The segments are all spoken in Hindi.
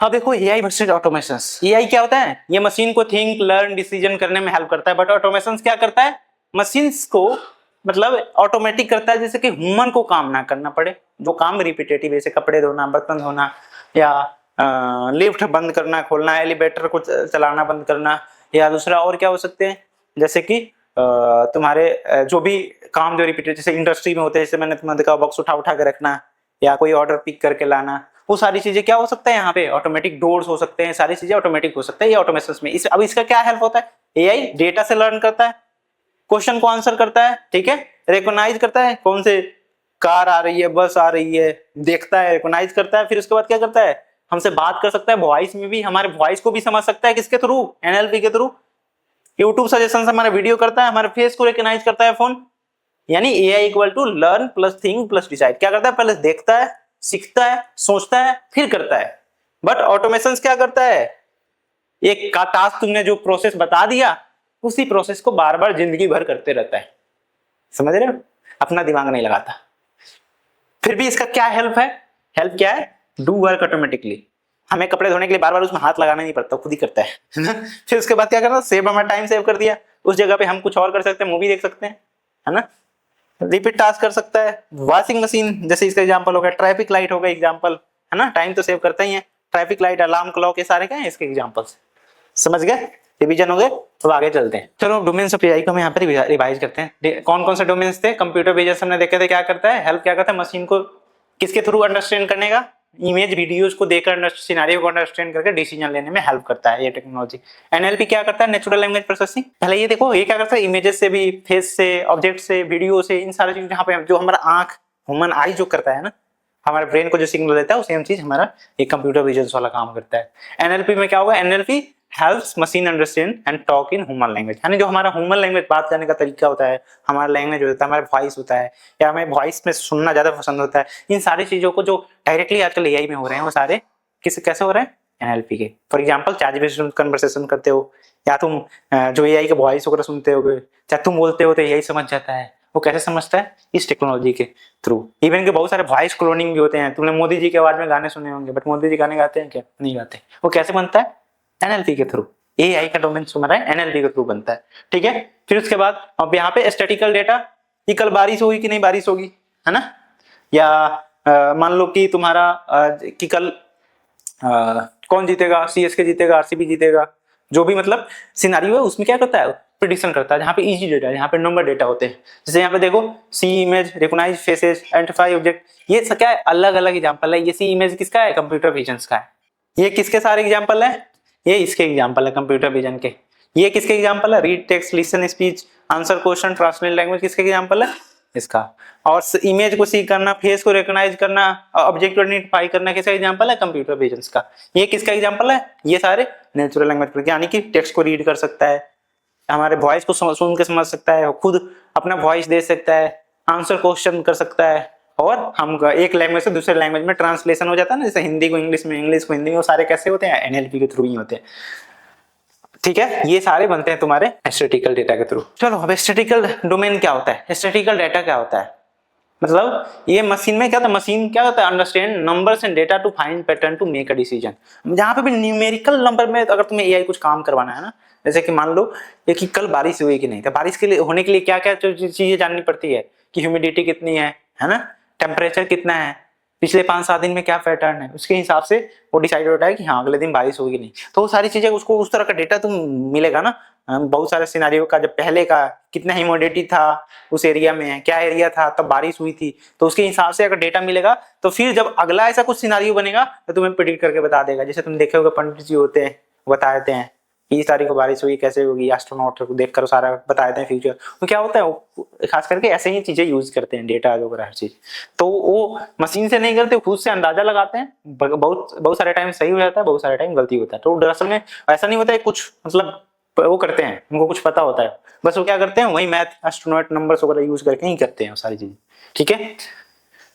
अब देखो एआई वर्सेस ऑटोमेशन। एआई क्या होता है? ये मशीन को थिंक, लर्न, डिसीजन करने में हेल्प करता है, बट ऑटोमेशन क्या करता है? मशीन्स को मतलब ऑटोमेटिक करता है, जैसे कि ह्यूमन को काम ना करना पड़े। जो काम रिपीटेटिव, जैसे कपड़े धोना, बर्तन धोना, या लिफ्ट बंद करना खोलना, एलिवेटर को चलाना बंद करना, या दूसरा और क्या हो सकते हैं, जैसे कि तुम्हारे जो भी काम जो रिपीटेड, जैसे इंडस्ट्री में होते हैं, जैसे मैंने तुम्हें देखा बॉक्स उठा उठा के रखना, या कोई ऑर्डर पिक करके लाना, वो सारी चीजें क्या हो सकता है यहाँ पे? ऑटोमेटिक डोर्स हो सकते हैं, सारी चीजें ऑटोमेटिक हो सकता है ये ऑटोमेशन में। अब इसका क्या हेल्प होता है? एआई डेटा से लर्न करता है, क्वेश्चन को आंसर करता है, ठीक है, रिकॉग्नाइज करता है कौन से कार आ रही है, बस आ रही है, देखता है, रिकॉग्नाइज करता है, फिर उसके बाद क्या करता है? हमसे बात कर सकता है, वॉइस में भी, हमारे वॉइस को भी समझ सकता है, किसके थ्रू? एनएलपी के थ्रू। यूट्यूब सजेशन से हमारा वीडियो करता है, हमारे फेस को रिकॉग्नाइज करता है फोन। यानी AI equal to learn plus think plus decide. क्या करता है? पहले देखता है, सीखता है, सोचता है, फिर करता है। बट ऑटोमेशन क्या करता है? एक का टास्क तुमने जो प्रोसेस बता दिया, उसी प्रोसेस को बार बार जिंदगी भर करते रहता है। समझ रहे हो? अपना दिमाग नहीं लगाता। फिर भी इसका क्या हेल्प है? हेल्प क्या है? Do work automatically. हमें कपड़े धोने के लिए बार बार उसमें हाथ लगाना नहीं पड़ता, खुद ही करता है ना। फिर उसके बाद क्या करना? सेव, हमारा टाइम सेव कर दिया, उस जगह पे हम कुछ और कर सकते हैं, मूवी देख सकते हैं, है ना। रिपीट टास्क कर सकता है। वॉशिंग मशीन जैसे इसका एग्जांपल हो गया, ट्रैफिक लाइट हो गया एग्जांपल, है ना, टाइम तो सेव करता ही है। ट्रैफिक लाइट, अलार्म क्लॉक, ये सारे क्या है इसके एग्जांपल्स। समझ गए? रिवीजन हो गए? तो आगे चलते हैं। चलो डोमेन्स ऑफ एआई को हम यहाँ पर रिवाइज करते हैं। कौन कौन से डोमेन्स थे? कंप्यूटर विजन हमने देखे थे, क्या करता है? हेल्प क्या करता है मशीन को किसके थ्रू अंडरस्टैंड करने का? इमेज वीडियोस को देखकर, सिनेरियो को अंडरस्टैंड करके डिसीजन लेने में हेल्प करता है ये टेक्नोलॉजी। एनएलपी क्या करता है? Natural language processing. पहले ये देखो, ये क्या करता है? इमेजेस से भी, फेस से, ऑब्जेक्ट से, वीडियो से, इन सारी चीजों जहाँ पे जो हमारा आंख, ह्यूमन आई जो करता है ना, हमारे ब्रेन को जो सिग्नल देता है, वो सेम चीज हमारा ये कंप्यूटर विजन वाला काम करता है। एनएलपी में क्या होगा? NLP helps machine understand and talk in human language. यानी जो हमारा ह्यूमन लैंग्वेज बात करने का तरीका होता है, हमारा लैंग्वेज होता है, हमारा वॉइस होता है, या हमें वॉइस में सुनना ज्यादा पसंद होता है, इन सारी चीजों को जो डायरेक्टली आजकल एआई में हो रहे हैं, वो सारे कैसे हो रहे हैं? एनएलपी के। फॉर एग्जाम्पल चैट कन्वर्सेशन करते हो, या तुम जो एआई के वॉइस वगैरह सुनते हो, चाहे तुम बोलते हो तो एआई समझ जाता है। वो कैसे समझता है? इस टेक्नोलॉजी के थ्रू। इवन के बहुत सारे वॉइस क्लोनिंग भी होते हैं। तुमने मोदी जी के आवाज में गाने सुने होंगे, बट मोदी जी गाने गाते हैं क्या? नहीं गाते। वो कैसे बनता है? एनएलपी के थ्रू। एआई का डोमेन हमारा एनएलपी के थ्रू बनता है, ठीक है। फिर उसके बाद अब यहाँ पे स्टैटिकल डेटा, कि कल बारिश होगी कि नहीं बारिश होगी, है ना, या मान लो कि तुम्हारा कि कल कौन जीतेगा, सीएसके जीतेगा, आरसीबी जीतेगा, जो भी मतलब सिनारियो है, उसमें क्या करता है? प्रिडिक्शन करता है। जहाँ पे इजी डेटा है, यहाँ पे नंबर डेटा होते हैं। जैसे यहाँ पे देखो, see image, recognise faces, identify object, ये क्या है? अलग अलग एग्जांपल है। ये सी इमेज किसका है? कंप्यूटर विजन का है। ये किसके सारे एग्जांपल है? ये इसके एग्जांपल है कंप्यूटर विजन के। ये किसके एग्जांपल है? Read text, listen speech, answer question, translate language, किसके एग्जांपल है? इसका। और इमेज को सी करना, फेस को रिकॉग्नाइज करना, ऑब्जेक्ट को आइडेंटिफाई करना, किसका एग्जांपल है? कंप्यूटर विजन का। ये किसका एग्जांपल है? ये सारे नेचुरल लैंग्वेज, यानी कि टेक्स्ट को रीड कर सकता है, हमारे वॉइस को सुन के समझ सकता है, खुद अपना वॉइस दे सकता है, आंसर क्वेश्चन कर सकता है, और हम एक लैंग्वेज से दूसरे लैंग्वेज में ट्रांसलेशन हो जाता है ना, जैसे हिंदी को इंग्लिश में, इंग्लिश को हिंदी में, वो सारे कैसे होते हैं? एनएलपी के थ्रू ही होते हैं, ठीक है। ये सारे बनते हैं तुम्हारे स्टैटिकल डेटा के थ्रू। चलो अब स्टैटिकल डोमेन क्या होता है? स्टैटिकल डेटा क्या होता है? मतलब ये मशीन में क्या होता है? मशीन क्या होता है? Understand numbers and data to find pattern to make a decision. जहां पे भी न्यूमेरिकल नंबर में अगर तुम्हें एआई कुछ काम करवाना है ना, जैसे कि मान लो कि कल बारिश हुई कि नहीं, तो बारिश के लिए होने के लिए क्या क्या चीजें जाननी पड़ती है? कि ह्यूमिडिटी कितनी है ना, टेम्परेचर कितना है, पिछले 5-7 दिन में क्या पैटर्न है, उसके हिसाब से वो डिसाइड होता है कि हाँ अगले दिन बारिश होगी नहीं। तो वो सारी चीजें उसको उस तरह का डेटा तुम मिलेगा ना। बहुत सारे सिनारियो का, जब पहले का कितना ह्यूमिडिटी था उस एरिया में, क्या एरिया था तब बारिश हुई थी, तो उसके हिसाब से अगर डेटा मिलेगा, तो फिर जब अगला ऐसा कुछ सिनारियो बनेगा तो तुम्हें प्रेडिक्ट करके बता देगा। जैसे तुम देखे होगे पंडित जी होते हैं, बता देते हैं कि इस तारीख को बारिश हुई, कैसे होगी, एस्ट्रोनॉट को देखकर सारा बता देते हैं फ्यूचर। तो क्या होता है, वो खास करके ऐसे ही चीजें यूज करते हैं, डेटा वगैरह हर चीज। तो वो मशीन से नहीं करते, खुद से अंदाजा लगाते हैं। बहुत सारे टाइम सही हो जाता है, बहुत सारे टाइम गलती होता है। तो दरअसल में ऐसा नहीं होता है कुछ, मतलब वो करते हैं, उनको कुछ पता होता है, बस वो क्या करते हैं वही मैथ, एस्ट्रोनॉट नंबर्स वगैरह यूज करके ही करते हैं वो सारी चीजें, ठीक है।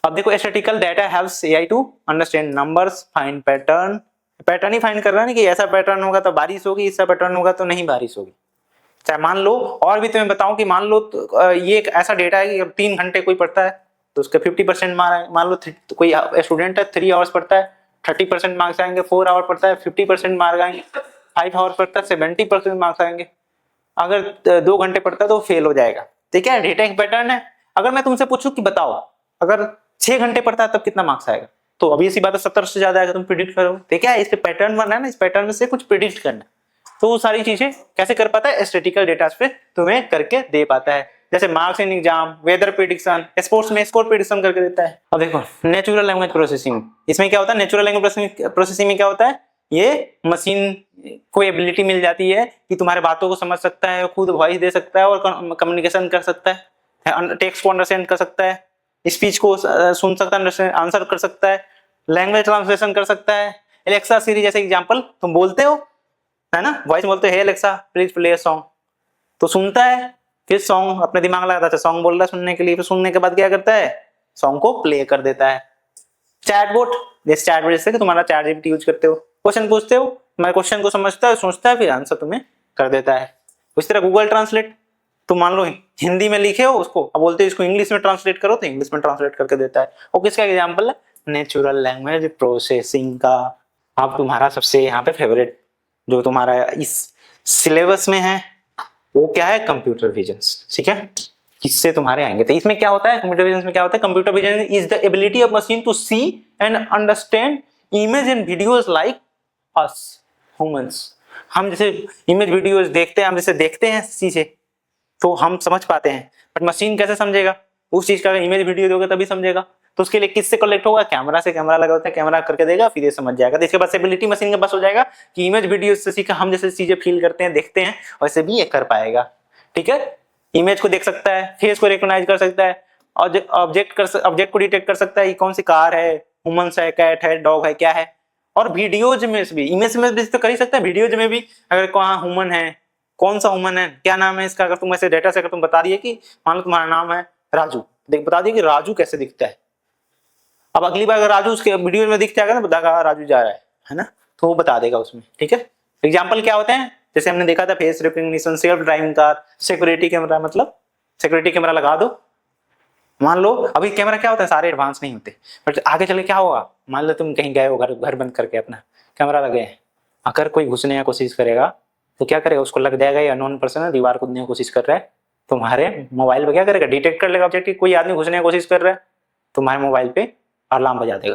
अब देखो statical data helps AI to understand numbers, find pattern. Pattern ही फाइंड कर रहा है ना, कि ऐसा पैटर्न होगा तो बारिश होगी, ऐसा पैटर्न होगा तो नहीं बारिश होगी। चाहे मान लो, और भी तुम्हें बताऊं कि मान लो तो ये एक ऐसा डेटा है कि अब 3 घंटे कोई पढ़ता है तो उसका 50% मान लो कोई स्टूडेंट है 3 आवर्स पढ़ता है 30% मार्क्स आएंगे। 4 आवर पढ़ता है 50% मार्क्स आएंगे। 5 आवर पढ़ता है 70% मार्क्स आएंगे। अगर 2 घंटे पढ़ता है तो फेल हो जाएगा। ठीक है, डेटा एक पैटर्न है। अगर मैं तुमसे पूछूं कि बताओ अगर 6 घंटे पढ़ता है तब कितना मार्क्स आएगा, तो अभी इसी बात है 70 से ज्यादा आएगा। तुम प्रिडिक्ट करो। ठीक है, इसके पैटर्न बनना है ना, इस पैटर्न में से कुछ प्रिडिक्ट करना। तो वो सारी चीजें कैसे कर पाता है, स्टैटिस्टिकल डेटा पे तुम्हें करके दे पाता है। जैसे marks in exam, weather prediction, sports में स्कोर प्रिडिक्शन करके देता है। अब देखो नेचुरल लैंग्वेज प्रोसेसिंग, इसमें क्या होता है, नेचुरल लैंग्वेज प्रोसेसिंग में क्या होता है, ये मशीन को एबिलिटी मिल जाती है कि तुम्हारे बातों को समझ सकता है, खुद वॉइस दे सकता है और कम्युनिकेशन कर सकता है, टेक्स्ट को अंडरस्टैंड कर सकता है, स्पीच को सुन सकता है, आंसर कर सकता है, लैंग्वेज ट्रांसलेशन कर सकता है। एलेक्सा सीरी जैसे एग्जांपल तुम बोलते हो है ना, वॉइस बोलते हो hey Alexa please play a song, तो सुनता है, फिर सॉन्ग अपने दिमाग लगाता है, सॉन्ग बोल रहा है सुनने के लिए, फिर सुनने के बाद क्या करता है, सॉन्ग को प्ले कर देता है। चैटबॉट, जैसे चैटबॉट जैसे कि तुम्हारा चैट जीपीटी यूज करते हो, क्वेश्चन पूछते हो, तुम्हारे क्वेश्चन को समझता है, सोचता है, फिर आंसर तुम्हें कर देता है। उस तरह गूगल ट्रांसलेट, तुम मान लो हिंदी में लिखे हो उसको, अब बोलते हो इसको इंग्लिश में ट्रांसलेट करो, तो इंग्लिश में ट्रांसलेट करके देता है। वो किसका एग्जाम्पल है, नेचुरल लैंग्वेज प्रोसेसिंग का। अब तुम्हारा सबसे यहाँ पे फेवरेट जो तुम्हारा इस सिलेबस में है वो क्या है, कंप्यूटर विजन। ठीक है, किससे तुम्हारे आएंगे, तो इसमें क्या होता है, कंप्यूटर विजन में क्या होता है, computer vision is the ability of machine to see and understand image and videos like us humans. हम जैसे इमेज वीडियोस देखते हैं, हम जैसे देखते हैं चीजें तो हम समझ पाते हैं, बट मशीन कैसे समझेगा उस चीज का, इमेज वीडियो दोगे तभी समझेगा। तो उसके लिए किससे कलेक्ट होगा, कैमरा से, कैमरा लगा होता है, कैमरा करके देगा, फिर ये समझ जाएगा। तो इसके बाद एबिलिटी मशीन के पास हो जाएगा कि इमेज वीडियो से सीखा, हम जैसे चीजें फील करते हैं, देखते हैं, वैसे भी ये कर पाएगा। ठीक है, इमेज को देख सकता है, फेस को रिकॉग्नाइज कर सकता है, ऑब्जेक्ट को डिटेक्ट कर सकता है, ये कौन सी कार है, ह्यूमंस है, कैट है, डॉग है, क्या है। और वीडियोज में भी, इमेज में भी तो कर ही सकता है, वीडियोज में भी अगर कहाँ ह्यूमन है, कौन सा ह्यूमन है, क्या नाम है इसका, अगर तुम ऐसे डेटा से अगर तुम बता दिए कि मान लो तुम्हारा नाम है राजू, देख बता दिए कि राजू कैसे दिखता है। अब अगली बार अगर राजू उसके वीडियो में दिख जाएगा ना, बताएगा राजू जा रहा है ना, तो वो बता देगा उसमें। ठीक है, एग्जाम्पल क्या होते हैं, जैसे हमने देखा था face recognition, self driving car, security camera, मतलब सिक्योरिटी कैमरा लगा दो। मान लो अभी कैमरा क्या होता है, सारे एडवांस नहीं होते, बट आगे चले क्या होगा, मान लो तुम कहीं गए हो, घर बंद करके अपना कैमरा लगे, अगर कोई घुसने की कोशिश करेगा तो क्या करेगा, उसको लग जाएगा ये अननोन पर्सन है, दीवार कूदने की कोशिश कर रहा है, तुम्हारे मोबाइल पे क्या करेगा, डिटेक्ट कर लेगा ऑब्जेक्ट, कोई आदमी घुसने की कोशिश कर रहा है, तुम्हारे मोबाइल पे अलार्म बजा देगा,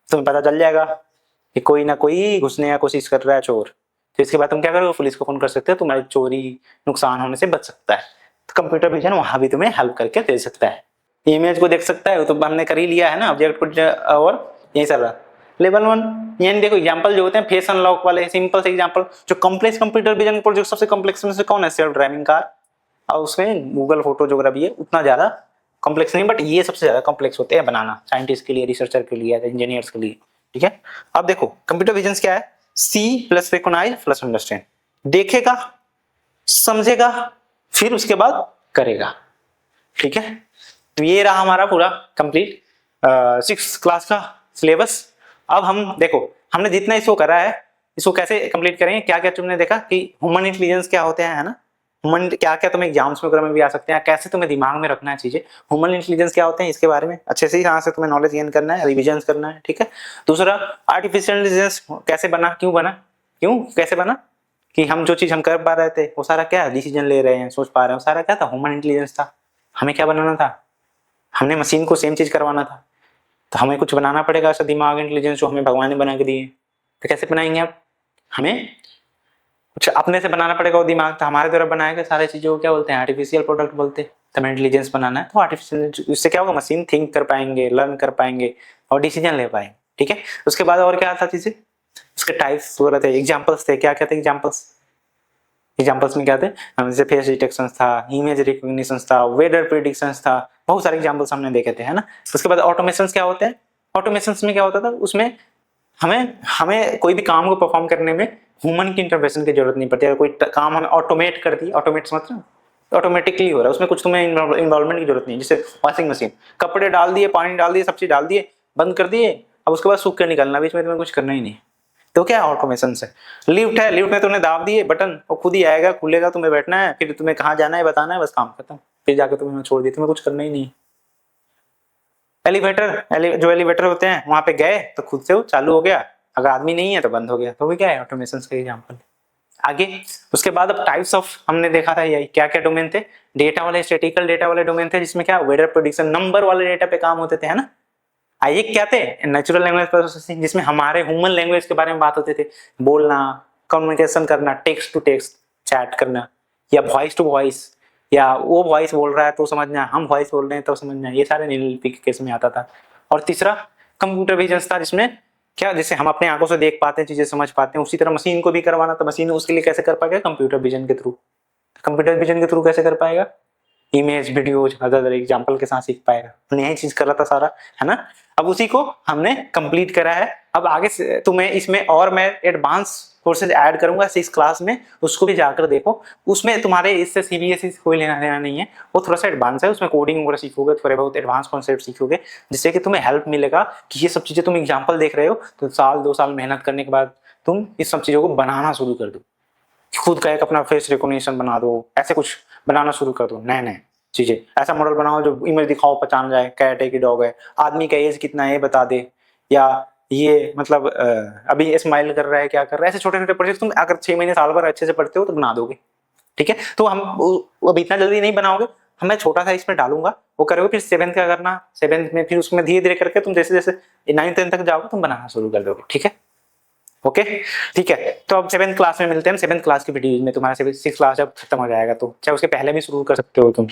तुम्हें पता चल जाएगा कि कोई ना कोई घुसने की कोशिश कर रहा है, चोर। तो इसके बाद तुम क्या करोगे, पुलिस को फोन कर सकते हो, तुम्हारी चोरी नुकसान होने से बच सकता है। तो कंप्यूटर विजन वहां भी तुम्हें हेल्प करके दे सकता है। इमेज को देख सकता है, तो हमने कर ही लिया है ना, ऑब्जेक्ट को, और यही सब रहा। लेवल 1 यानी देखो एग्जांपल जो होते हैं फेस अनलॉक वाले सिंपल से एग्जांपल। जो कॉम्प्लेक्स कंप्यूटर विजन प्रोजेक्ट सबसे कॉम्प्लेक्स में से कौन है, सेल्फ ड्राइविंग कार, और उसमें गूगल फोटो जो भी है उतना ज्यादा कॉम्प्लेक्स नहीं, बट ये सबसे ज्यादा कॉम्प्लेक्स होते हैं बनाना, साइंटिस्ट के लिए, रिसर्चर के लिए, इंजीनियर्स के लिए। ठीक है, अब देखो कंप्यूटर विजन क्या है, see plus recognise plus understand, देखेगा, समझेगा, फिर उसके बाद करेगा। ठीक है, तो ये रहा हमारा पूरा कंप्लीट 6th क्लास का सिलेबस। अब हम देखो हमने जितना इसको करा है, इसको कैसे कंप्लीट करेंगे, क्या क्या तुमने देखा कि ह्यूमन इंटेलिजेंस क्या होते हैं, है ना, ह्यूमन क्या क्या तुम्हें एग्जाम्स वगैरह में भी आ सकते हैं, कैसे तुम्हें दिमाग में रखना है चीजें, ह्यूमन इंटेलिजेंस क्या होते हैं, इसके बारे में अच्छे से यहाँ से तुम्हें नॉलेज गेन करना है, रिविजन करना है। ठीक है, दूसरा आर्टिफिशियल इंटेलिजेंस कैसे बना, क्यों कैसे बना, कि हम जो चीज हम कर पा रहे थे वो सारा क्या डिसीजन ले रहे हैं, सोच पा रहे हैं, वो सारा क्या था, ह्यूमन इंटेलिजेंस था। हमें क्या बनाना था, हमने मशीन को सेम चीज करवाना था, तो हमें कुछ बनाना पड़ेगा ऐसा दिमाग इंटेलिजेंस जो हमें भगवान ने बना के दिए। तो कैसे बनाएंगे, अब हमें कुछ अपने से बनाना पड़ेगा, वो दिमाग तो हमारे द्वारा बनाएगा सारी चीजों को क्या बोलते हैं, आर्टिफिशियल प्रोडक्ट बोलते हैं। तो हमें इंटेलिजेंस बनाना है, तो आर्टिफिशियल, इससे क्या होगा, मशीन थिंक कर पाएंगे, लर्न कर पाएंगे और डिसीजन ले पाएंगे। ठीक है, उसके बाद और क्या था चीजें, उसके टाइप्स वगैरह थे, एग्जाम्पल्स थे, क्या क्या थे एग्जाम्पल्स में क्या थे, जैसे फेस डिटेक्शन था, इमेज रिकॉग्निशन था, वेदर प्रेडिक्शन था, बहुत सारे एग्जाम्पल्स हमने देखे थे, है ना। उसके बाद ऑटोमेशन क्या होते हैं, ऑटोमेशन में क्या होता था, उसमें हमें कोई भी काम को परफॉर्म करने में ह्यूमन की इंटरवेंशन की जरूरत नहीं पड़ती। अगर कोई काम हमें ऑटोमेट कर दी, ऑटोमेट मतलब ऑटोमेटिकली हो रहा है, उसमें कुछ तुम्हें इन्वॉल्वमेंट की जरूरत नहीं। जैसे वॉशिंग मशीन, कपड़े डाल दिए, पानी डाल दिए, सब चीज डाल दिए, बंद कर दिए, अब उसके बाद सूख कर निकलना, बीच में तुम्हें कुछ करना ही नहीं। तो क्या ऑटोमेशन से। लिफ्ट है, लिफ्ट में तुमने दाब दिए बटन, वो खुद ही आएगा, खुलेगा, तुम्हें बैठना है, फिर तुम्हें कहाँ जाना है बताना है, बस काम खत्म, फिर जाकर तुम्हें छोड़ दिया, तुम्हें कुछ करना ही नहीं। जो एलिवेटर होते हैं वहां पे गए तो खुद से वो चालू हो गया, अगर आदमी नहीं है तो बंद हो गया, तो वो क्या है ऑटोमेशन का एग्जांपल। आगे उसके बाद अब टाइप्स ऑफ हमने देखा था यही क्या क्या डोमेन थे, डेटा वाले स्टैटिकल डेटा वाले डोमेन थे जिसमें क्या वेदर प्रेडिक्शन नंबर वाले डेटा पे काम होते थे, है ना। आइए क्या थे नेचुरल लैंग्वेज प्रोसेसिंग जिसमें हमारे ह्यूमन लैंग्वेज के बारे में बात होते थे, बोलना, कम्युनिकेशन करना, टेक्स्ट टू टेक्स्ट चैट करना, या वॉइस टू वॉइस, या वो वॉइस बोल रहा है तो समझना, हम वॉइस बोल रहे हैं तो समझना, ये सारे NLP के केस में आता था। और तीसरा कंप्यूटर विजन था जिसमें क्या जैसे हम अपने आंखों से देख पाते हैं चीजें समझ पाते हैं, उसी तरह मशीन को भी करवाना, तो मशीन उसके लिए कैसे कर पाएगा कंप्यूटर विजन के थ्रू। कंप्यूटर विजन के थ्रू कैसे कर पाएगा, इमेज वीडियोज अदर एग्जांपल के साथ सीख पाएगा। नया चीज कर रहा था सारा, है ना। अब उसी को हमने कंप्लीट करा है। अब आगे से तुम्हें इसमें और मैं एडवांस कोर्सेज ऐड करूंगा 6 क्लास में, उसको भी जाकर देखो। उसमें तुम्हारे इससे CBSE से कोई लेना देना नहीं है, वो थोड़ा सा एडवांस है, उसमें कोडिंग वगैरह सीखोगे, थोड़े बहुत एडवांस कॉन्सेप्ट सीखोगे, जिससे कि तुम्हें हेल्प मिलेगा कि ये सब चीजें तुम एग्जाम्पल देख रहे हो तो साल 2 साल मेहनत करने के बाद तुम इस सब चीजों को बनाना शुरू कर दो, खुद का एक अपना फेस रिकॉग्निशन बना दो, ऐसे कुछ बनाना शुरू कर दो, नए नए चीजें। ऐसा मॉडल बनाओ जो इमेज दिखाओ पहचान जाए, कैट है कि डॉग है, आदमी का एज कितना है ये बता दे, या ये मतलब अभी स्माइल कर रहा है क्या कर रहा है, ऐसे छोटे छोटे प्रोजेक्ट तुम अगर 6 महीने साल भर अच्छे से पढ़ते हो तो बना दोगे। ठीक है, तो हम अभी इतना जल्दी नहीं बनाओगे, मैं छोटा सा इसमें डालूंगा, वो करोगे, फिर 7th का करना, 7th में फिर उसमें धीरे धीरे करके तुम जैसे जैसे 9th 10th तक जाओगे तुम बनाना शुरू कर दोगे। ठीक है, ओके ठीक है। तो अब 7th क्लास में मिलते हैं, 7th क्लास की वीडियो में तुम्हारा 6 क्लास जब खत्म हो जाएगा, तो चाहे उसके पहले भी शुरू कर सकते हो तुम।